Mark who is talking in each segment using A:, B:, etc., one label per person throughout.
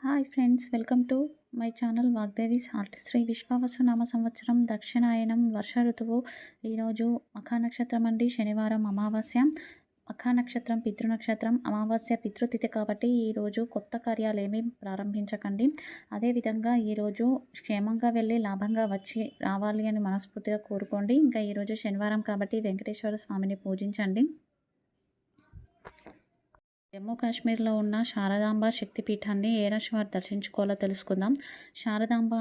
A: Hi friends, welcome to my channel Vagdevi's art. Shri విశ్వావసునామ సంవత్సరం దక్షిణాయనం వర్ష ఋతువు. ఈరోజు మఖా నక్షత్రం అండి, శనివారం అమావాస్య. మఖా నక్షత్రం పితృనక్షత్రం, అమావాస్య పితృతిథి కాబట్టి ఈరోజు కొత్త కార్యాలు ఏమీ ప్రారంభించకండి. అదేవిధంగా ఈరోజు క్షేమంగా వెళ్ళి లాభంగా వచ్చి రావాలి అని మనస్ఫూర్తిగా కోరుకోండి. ఇంకా ఈరోజు శనివారం కాబట్టి వెంకటేశ్వర స్వామిని పూజించండి. జమ్మూ కాశ్మీర్లో ఉన్న శారదాంబ శక్తిపీఠాన్ని ఏ రాశి వారు దర్శించుకోవాలో తెలుసుకుందాం. శారదాంబ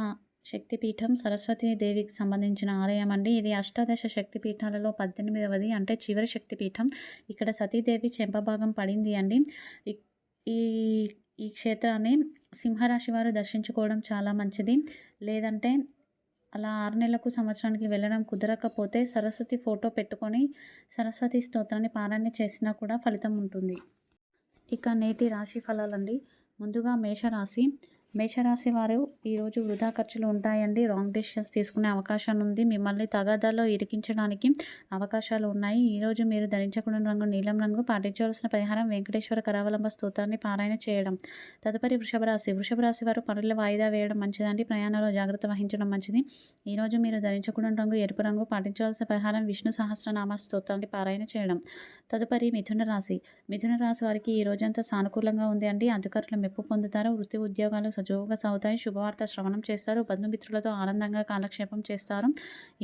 A: శక్తిపీఠం సరస్వతీదేవికి సంబంధించిన ఆలయం అండి. ఇది అష్టాదశ శక్తిపీఠాలలో 18వది, అంటే చివరి శక్తిపీఠం. ఇక్కడ సతీదేవి చెంపభాగం పడింది అండి. ఈ ఈ క్షేత్రాన్ని సింహరాశి వారు దర్శించుకోవడం చాలా మంచిది. లేదంటే అలా 6 నెలలకు సంవత్సరానికి వెళ్ళడం కుదరకపోతే సరస్వతి ఫోటో పెట్టుకొని సరస్వతి స్తోత్రాన్ని పారాయణ చేసినా కూడా ఫలితం ఉంటుంది. ఇక నేటి రాశి ఫలాలండి. ముందుగా మేషరాశి వారు ఈరోజు వృధా ఖర్చులు ఉంటాయండి. రాంగ్ డెసిషన్స్ తీసుకునే అవకాశం ఉంది. మిమ్మల్ని తగాదాల్లో ఇరికించడానికి అవకాశాలు ఉన్నాయి. ఈరోజు మీరు ధరించకుండా రంగు నీలం రంగు. పాటించవలసిన పరిహారం వెంకటేశ్వర కరావలంబ స్తోత్రాన్ని పారాయణ చేయడం. తదుపరి వృషభ రాశి వారు పనులు వాయిదా వేయడం మంచిదండి. ప్రయాణంలో జాగ్రత్త వహించడం మంచిది. ఈరోజు మీరు ధరించకుండా రంగు ఎరుపు రంగు. పాటించవలసిన పరిహారం విష్ణు సహస్రనామ స్తోత్రాన్ని పారాయణ చేయడం. తదుపరి మిథున రాశి వారికి ఈ రోజంతా సానుకూలంగా ఉంది అండి. అధికారులు మెప్పు పొందుతారు. వృత్తి ఉద్యోగాలు సజావుగా సాగుతాయి. శుభవార్త శ్రవణం చేస్తారు. బంధుమిత్రులతో ఆనందంగా కాలక్షేపం చేస్తారు.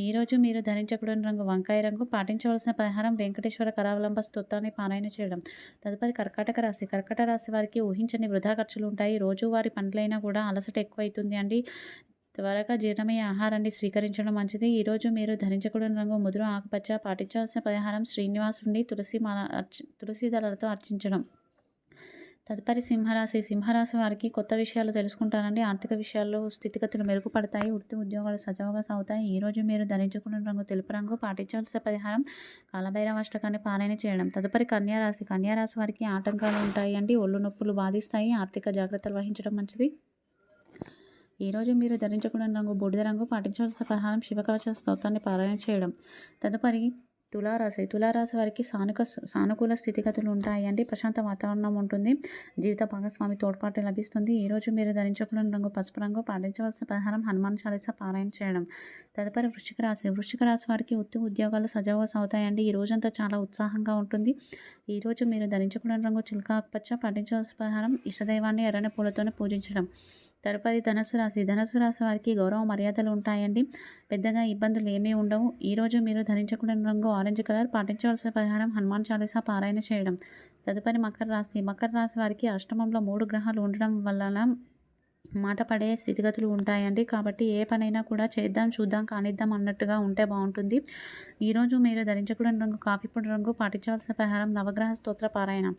A: ఈరోజు మీరు ధరించకూడని రంగు వంకాయ రంగు. పాటించవలసిన పరిహారం వెంకటేశ్వర కరావలంబ స్తోత్రాన్ని పారాయణ చేయడం. తదుపరి కర్కాటక రాశి వారికి ఊహించని వృధా ఖర్చులు ఉంటాయి. రోజువారి పనులైనా కూడా అలసట ఎక్కువైతుంది అండి. త్వరగా జీర్ణమయ్యే ఆహారాన్ని స్వీకరించడం మంచిది. ఈరోజు మీరు ధరించకూడని రంగు ముదురు ఆకుపచ్చ. పాటించాల్సిన పరిహారం శ్రీనివాసుని తులసి దళాలతో అర్చించడం. తదుపరి సింహరాశి వారికి కొత్త విషయాలు తెలుసుకుంటారండి. ఆర్థిక విషయాల్లో స్థితిగతులు మెరుగుపడతాయి. వృత్తి ఉద్యోగాలు సజావుగా సాగుతాయి. ఈరోజు మీరు ధరించుకున్న రంగు తెలుపు రంగు. పాటించాల్సిన పరిహారం కాలభైరవాష్టకాన్ని పారాయణ చేయడం. తదుపరి కన్యారాశి వారికి ఆటంకాలు ఉంటాయి అండి. ఒళ్ళు నొప్పులు బాధిస్తాయి. ఆర్థిక జాగ్రత్తలు వహించడం మంచిది. ఈరోజు మీరు ధరించకూడని రంగు బూడిద రంగు. పాటించవలసిన పరిహారం శివకవచ స్తోత్రాన్ని పారాయణ చేయడం. తదుపరి తులారాశి వారికి సానుకూల స్థితిగతులు ఉంటాయండి. ప్రశాంత వాతావరణం ఉంటుంది. జీవిత భాగస్వామి తోడ్పాటు లభిస్తుంది. ఈరోజు మీరు ధరించకూడని రంగు పసుపు రంగు. పాటించవలసిన పరిహారం హనుమాన్ చాలీసా పారాయణ చేయడం. తదుపరి వృశ్చిక రాశి వారికి వృత్తి ఉద్యోగాలు సజావుగా సాగుతాయండి. ఈ రోజంతా చాలా ఉత్సాహంగా ఉంటుంది. ఈరోజు మీరు ధరించకూడని రంగు చిలక ఆకుపచ్చ. పాటించవలసిన పరిహారం ఇష్టదైవాన్ని ఎర్రని పూలతోనే పూజించడం. తదుపరి ధనుసు రాశి వారికి గౌరవ మర్యాదలు ఉంటాయండి. పెద్దగా ఇబ్బందులు ఏమీ ఉండవు. ఈరోజు మీరు ధరించకూడని రంగు ఆరెంజ్ కలర్. పాటించవలసిన పరిహారం హనుమాన్ చాలీసా పారాయణ చేయడం. తదుపరి మకర రాశి వారికి అష్టమంలో 3 గ్రహాలు ఉండడం వలన మాట పడే స్థితిగతులు ఉంటాయండి. కాబట్టి ఏ పనైనా కూడా చేద్దాం చూద్దాం కానిద్దాం అన్నట్టుగా ఉంటే బాగుంటుంది. ఈరోజు మీరు ధరించకూడని రంగు కాఫీ పొడి రంగు. పాటించవలసిన పరిహారం నవగ్రహ స్తోత్ర పారాయణ.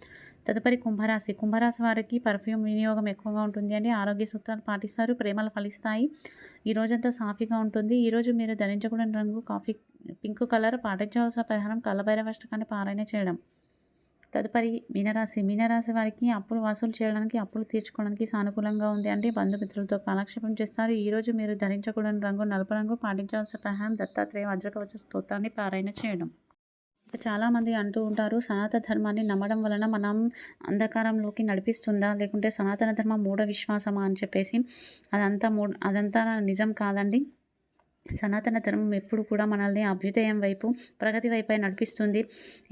A: తదుపరి కుంభరాశి వారికి పర్ఫ్యూమ్ వినియోగం ఎక్కువగా ఉంటుంది అండి. ఆరోగ్య సూత్రాలు పాటిస్తారు. ప్రేమలు ఫలిస్తాయి. ఈ రోజంతా సాఫీగా ఉంటుంది. ఈరోజు మీరు ధరించకూడని రంగు పింక్ కలర్. పాటించవలసిన పరిహారం కాలభైరవాష్టకాన్ని పారాయణ చేయడం. తదుపరి మీనరాశి వారికి అప్పులు వసూలు చేయడానికి, అప్పులు తీర్చుకోవడానికి సానుకూలంగా ఉంది అండి. బంధుమిత్రులతో కాలక్షేపం చేస్తారు. ఈరోజు మీరు ధరించకూడని రంగు నలుపు రంగు. పాటించాల్సిన పరిహారం దత్తాత్రేయ వజ్రకవచ స్తోత్రాన్ని పారాయణ చేయడం. చాలామంది అంటూ ఉంటారు, సనాతన ధర్మాన్ని నమ్మడం వలన మనం అంధకారంలోకి నడిపిస్తుందా, లేకుంటే సనాతన ధర్మం మూఢ విశ్వాసమా అని చెప్పేసి. అదంతా నిజం కాదండి. సనాతన ధర్మం ఎప్పుడు కూడా మనల్ని అభ్యుదయం వైపు, ప్రగతి వైపే నడిపిస్తుంది.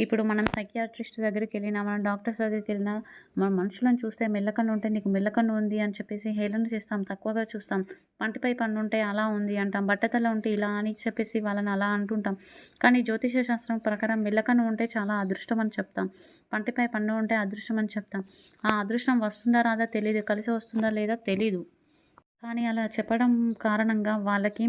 A: ఇప్పుడు మనం సైకియాట్రిస్ట్ దగ్గరికి వెళ్ళినా, మనం డాక్టర్స్ దగ్గరికి వెళ్ళినా, మన మనుషులను చూస్తే మెల్లకన్ను ఉంటే నీకు మెల్లకన్ను ఉంది అని చెప్పేసి హేళన చేస్తాం, తక్కువగా చూస్తాం. పంటిపై పన్ను ఉంటే అలా ఉంది అంటాం, బట్టతల ఉంటే ఇలా అని చెప్పేసి వాళ్ళని అలా అంటుంటాం. కానీ జ్యోతిష శాస్త్రం ప్రకారం మెల్లకన్ను ఉంటే చాలా అదృష్టం అని చెప్తాం, పంటిపై పన్ను ఉంటే అదృష్టం అని చెప్తాం. ఆ అదృష్టం వస్తుందా రాదా తెలీదు, కలిసి వస్తుందా లేదా తెలీదు. కానీ అలా చెప్పడం కారణంగా వాళ్ళకి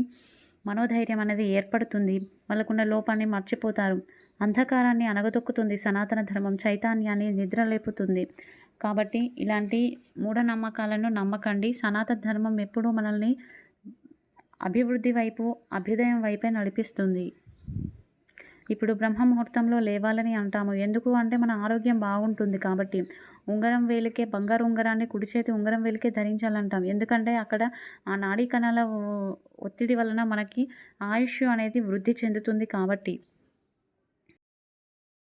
A: మనోధైర్యం అనేది ఏర్పడుతుంది. వాళ్ళకున్న లోపాన్ని మర్చిపోతారు. అంధకారాన్ని అణగదొక్కుతుంది. సనాతన ధర్మం చైతన్యాన్ని నిద్రలేపుతుంది. కాబట్టి ఇలాంటి మూఢనమ్మకాలను నమ్మకండి. సనాతన ధర్మం ఎప్పుడూ మనల్ని అభివృద్ధి వైపు, అభ్యుదయం వైపే నడిపిస్తుంది. ఇప్పుడు బ్రహ్మ ముహూర్తంలో లేవాలని అంటాము. ఎందుకు అంటే మన ఆరోగ్యం బాగుంటుంది కాబట్టి. ఉంగరం వేలికే, బంగారు ఉంగరాన్ని కుడి చేతి ఉంగరం వేలికే ధరించాలంటాం. ఎందుకంటే అక్కడ ఆ నాడీ కణాల ఒత్తిడి వలన మనకి ఆయుష్ అనేది వృద్ధి చెందుతుంది కాబట్టి.